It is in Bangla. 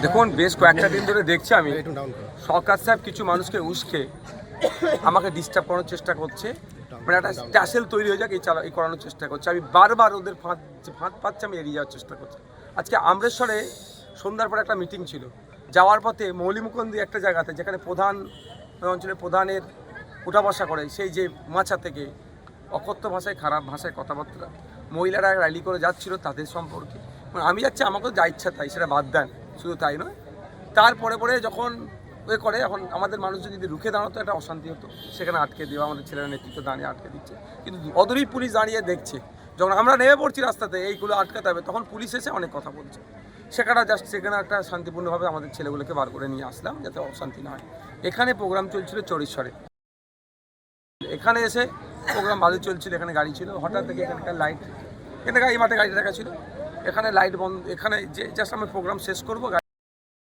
দেখুন, বেশ কয়েকটা দিন ধরে দেখছি আমি সরকার সাহেব কিছু মানুষকে উস্কে আমাকে ডিস্টার্ব করানোর চেষ্টা করছে। মানে একটা ট্যাসেল তৈরি হয়ে যাক এই করানোর চেষ্টা করছে। আমি বারবার ওদের ফাঁদ পাচ্ছে, আমি এড়িয়ে যাওয়ার চেষ্টা করছি। আজকে আমরেশ্বরে সন্ধ্যার পরে একটা মিটিং ছিল। যাওয়ার পথে মৌলিমুকুন্দি একটা জায়গাতে, যেখানে প্রধান অঞ্চলের প্রধানের উঠা বসা করে, সেই যে মাছা থেকে অকথ্য ভাষায়, খারাপ ভাষায় কথাবার্তা, মহিলারা র্যালি করে যাচ্ছিল তাদের সম্পর্কে। আমি যাচ্ছি, আমাকেও যা ইচ্ছা তাই, সেটা বাদ দেন। শুধু তাই নয়, তারপরে যখন করে, এখন আমাদের মানুষজন যদি রুখে দাঁড়াতো একটা অশান্তি হতো, সেখানে আটকে দেওয়া, আমাদের ছেলেরা নেতৃত্ব দাঁড়িয়ে আটকে দিচ্ছে। কিন্তু অদূরেই পুলিশ দাঁড়িয়ে দেখছে। যখন আমরা নেমে পড়ছি রাস্তাতে এইগুলো আটকাতে হবে, তখন পুলিশ এসে অনেক কথা বলছে। সেখানে একটা শান্তিপূর্ণভাবে আমাদের ছেলেগুলোকে বার করে নিয়ে আসলাম, যাতে অশান্তি না হয়। এখানে প্রোগ্রাম চলছিল চরিশ্বরে। এখানে এসে প্রোগ্রাম ভালো চলছিল, এখানে গাড়ি ছিল, হঠাৎ থেকে এখানকার লাইট, এই মাঠে গাড়ি রাখা ছিল, এখানে লাইট বন্ধ। এখানে যে জাস্ট আমি প্রোগ্রাম শেষ করবো।